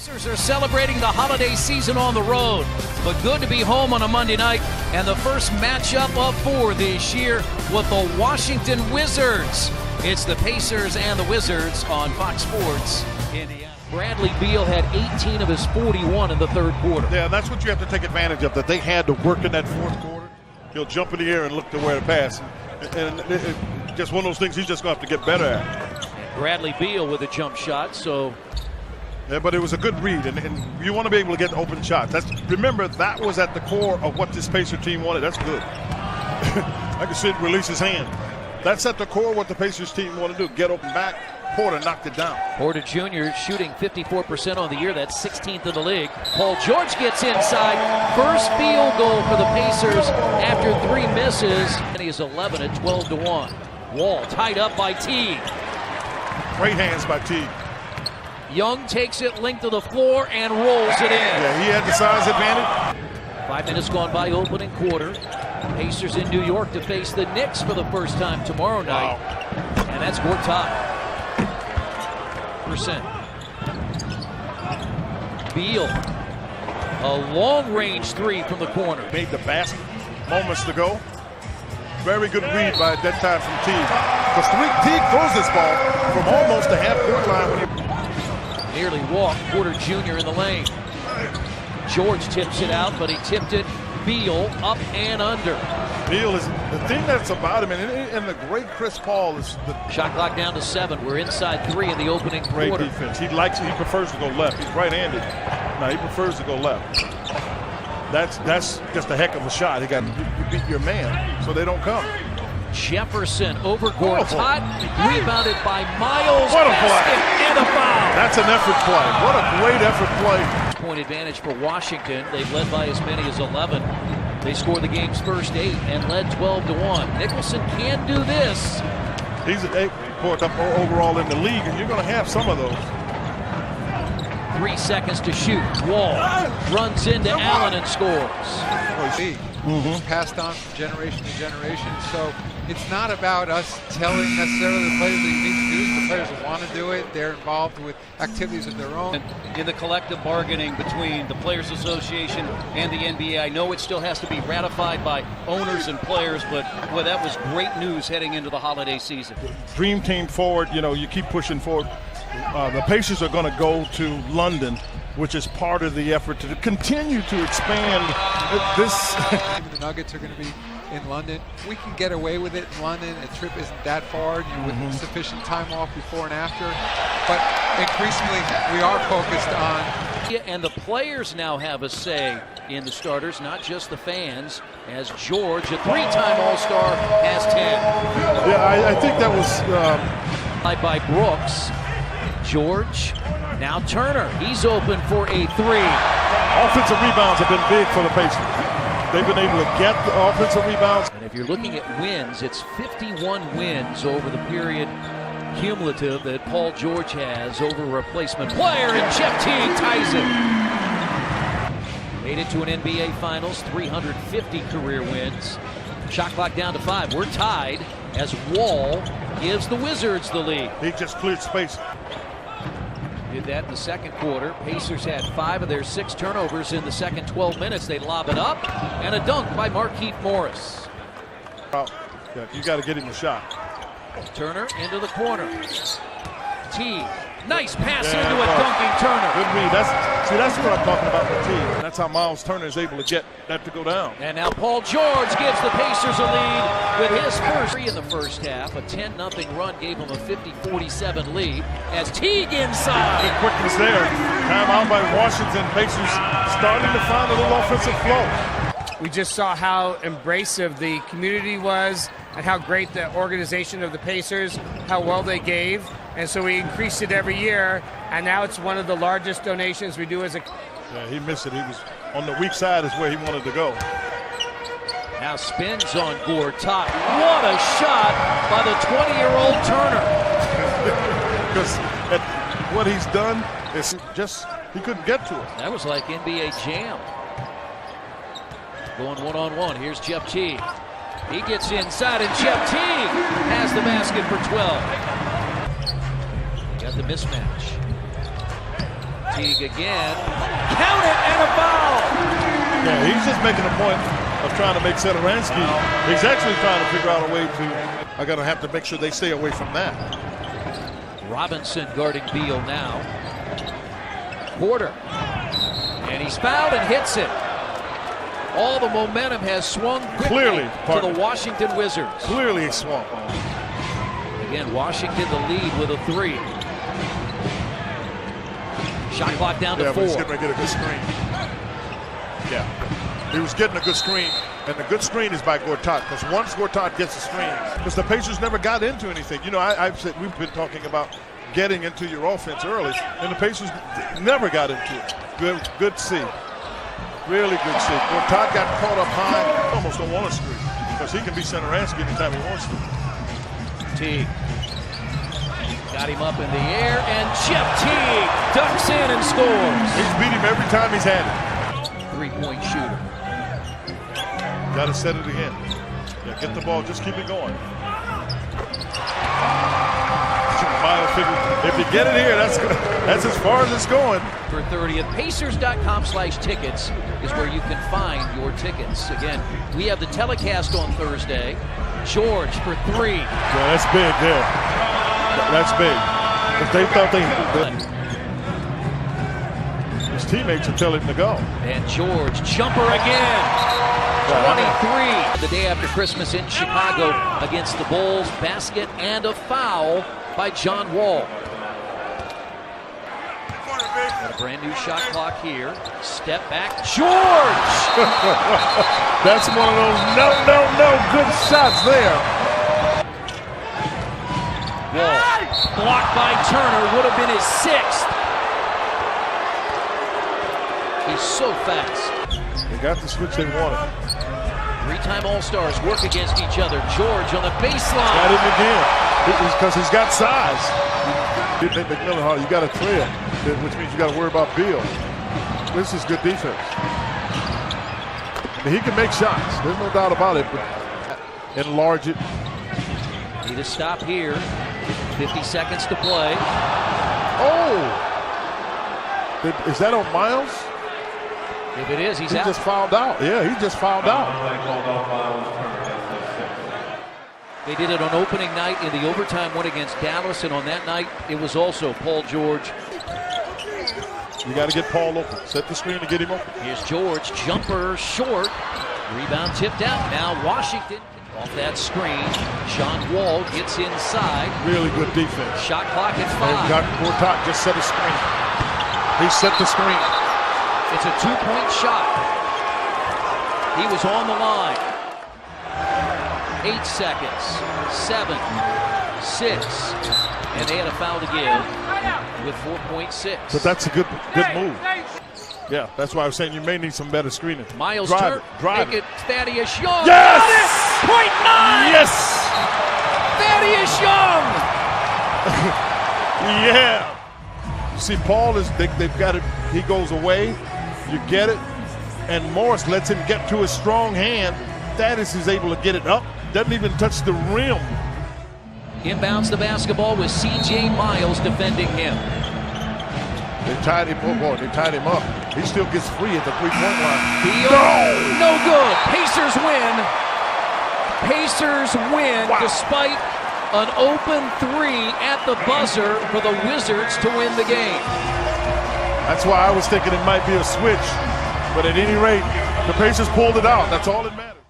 Pacers are celebrating the holiday season on the road, but good to be home on a Monday night and the first matchup of 4 this year with the Washington Wizards. It's the Pacers and the Wizards on Fox Sports Indiana. Bradley Beal had 18 of his 41 in the third quarter. Yeah, that's what you have to take advantage of, that they had to work in that fourth quarter. He'll jump in the air and look to where to pass. And it's just one of those things he's just going to have to get better at. And Bradley Beal with a jump shot, so... Yeah, but it was a good read, and you want to be able to get open shots. Remember, that was at the core of what this Pacer team wanted. That's good. I can see it release his hand. That's at the core of what the Pacers team want to do, get open back. Porter knocked it down. Porter Jr. shooting 54% on the year. That's 16th in the league. Paul George gets inside. First field goal for the Pacers after 3 misses. And he is 11 at 12-1. Wall tied up by Teague. Great hands by Teague. Young takes it length of the floor and rolls it in. Yeah, he had the size advantage. 5 minutes gone by opening quarter. Pacers in New York to face the Knicks for the first time tomorrow night. Wow. And that's Gortat. Beal, a long-range 3 from the corner. Made the basket moments to go. Very good read by that time from Teague. Because Teague throws this ball from almost the half-court line when he nearly walked. Porter Jr. in the lane. George tips it out, but he tipped it. Beal up and under. Beal is the thing that's about him, and the great Chris Paul is the shot clock down to 7. We're inside 3 in the opening great quarter. Defense. He prefers to go left. He's right-handed. No, he prefers to go left. That's just a heck of a shot. You beat your man, so they don't come. Jefferson over Gortat, rebounded by Miles. What a play! And a foul. That's an effort play. What a great effort play. Point advantage for Washington. They've led by as many as 11. They scored the game's first 8 and led 12-1. Nicholson can do this. He's an 8th overall in the league, and you're going to have some of those. 3 seconds to shoot. Wall runs into Allen and scores. Passed on from generation to generation. So it's not about us telling necessarily the players that you need to do it. The players that want to do it, they're involved with activities of their own. In the collective bargaining between the Players Association and the NBA, I know it still has to be ratified by owners and players, but boy, that was great news heading into the holiday season. Dream team forward, you keep pushing forward. The Pacers are going to go to London, which is part of the effort to continue to expand this. The Nuggets are going to be in London. We can get away with it in London. A trip isn't that far, with sufficient time off before and after. But increasingly, we are focused on. And the players now have a say in the starters, not just the fans, as George, a 3-time All-Star, has 10. Yeah, I think that was... by Brooks. George, now Turner. He's open for a 3. Offensive rebounds have been big for the Pacers. They've been able to get the offensive rebounds. And if you're looking at wins, it's 51 wins over the period cumulative that Paul George has over a replacement player, and Shaqtin ties it. Made it to an NBA Finals, 350 career wins. Shot clock down to 5. We're tied as Wall gives the Wizards the lead. He just cleared space. Did that in the second quarter. Pacers had 5 of their 6 turnovers in the second 12 minutes. They lob it up, and a dunk by Markieff Morris. Yeah, you got to get him a shot. Turner into the corner. Teague, nice pass into a dunking Turner. Good read. That's what I'm talking about with Teague. That's how Miles Turner is able to get that to go down. And now Paul George gives the Pacers a lead with his first 3 in the first half. A 10-0 run gave him a 50-47 lead as Teague inside. Good quickness there. Time out by Washington. Pacers starting to find a little offensive flow. We just saw how embracive the community was and how great the organization of the Pacers, how well they gave. And so we increased it every year, and now it's one of the largest donations we do as a... Yeah, he missed it. He was on the weak side is where he wanted to go. Now spins on Gortat. What a shot by the 20-year-old Turner. Because what he's done is just, he couldn't get to it. That was like NBA Jam. Going one-on-one. Here's Jeff Teague. He gets inside, and Jeff Teague has the basket for 12. Got the mismatch. Teague again. Count it and a foul. Yeah, he's just making a point of trying to make Satoransky. He's actually trying to figure out a way to. I gotta have to make sure they stay away from that. Robinson guarding Beal now. Porter. And he's fouled and hits it. All the momentum has swung quickly to the Washington Wizards. Clearly swung. Again, Washington the lead with a 3. Shot clock down to 4. He's getting ready to get a good screen. Yeah, he was getting a good screen, and the good screen is by Gortat, because once Gortat gets the screen, because the Pacers never got into anything. You know, I've said we've been talking about getting into your offense early, and the Pacers never got into it. Good C. Really good C. Gortat got caught up high. Almost don't want to screen, because he can be Satoransky anytime he wants to. Teague got him up in the air, and Jeff Teague ducks in and scores. He's beat him every time he's had it. 3-point shooter. Got to set it again. Yeah, get the ball, just keep it going. If you get it here, that's as far as it's going. For 30th, Pacers.com/tickets is where you can find your tickets. Again, we have the telecast on Thursday. George for 3. Yeah, that's big there. That's big. If they thought his teammates would tell him to go. And George, jumper again. 23. The day after Christmas in Chicago against the Bulls. Basket and a foul by John Wall. And a brand new shot clock here. Step back. George! That's one of those no good shots there. Wall blocked by Turner. Would have been his 6th. He's so fast. They got the switch they wanted. 3-time All-Stars work against each other. George on the baseline. Got him again. Because he's got size. McMillan, you got to trail, which means you got to worry about Beal. This is good defense. He can make shots. There's no doubt about it. But enlarge it. Need a stop here. 50 seconds to play. Oh! Is that on Miles? If it is, he's out. He just fouled out. Yeah, he just fouled out. They did it on opening night in the overtime one against Dallas, and on that night, it was also Paul George. You got to get Paul open. Set the screen to get him open. Here's George, jumper, short. Rebound tipped out. Now Washington off that screen. John Wall gets inside. Really good defense. Shot clock at 5. Gortat just set a screen. He set the screen. It's a 2-point shot. He was on the line. 8 seconds. 7, 6, and they had a foul to give with 4.6. But that's a good move. Yeah, that's why I was saying you may need some better screening. Miles drive make it. Thaddeus Young. Yes! .9. Yes! Thaddeus Young. Yeah. You see, Paul is they've got it. He goes away. You get it, and Morris lets him get to his strong hand. Thaddeus is able to get it up. Doesn't even touch the rim. Inbounds the basketball with C.J. Miles defending him. They tied him. Oh boy, they tied him up. He still gets free at the 3-point line. No good. Pacers win. Pacers win despite an open 3 at the buzzer for the Wizards to win the game. That's why I was thinking it might be a switch. But at any rate, the Pacers pulled it out. That's all that matters.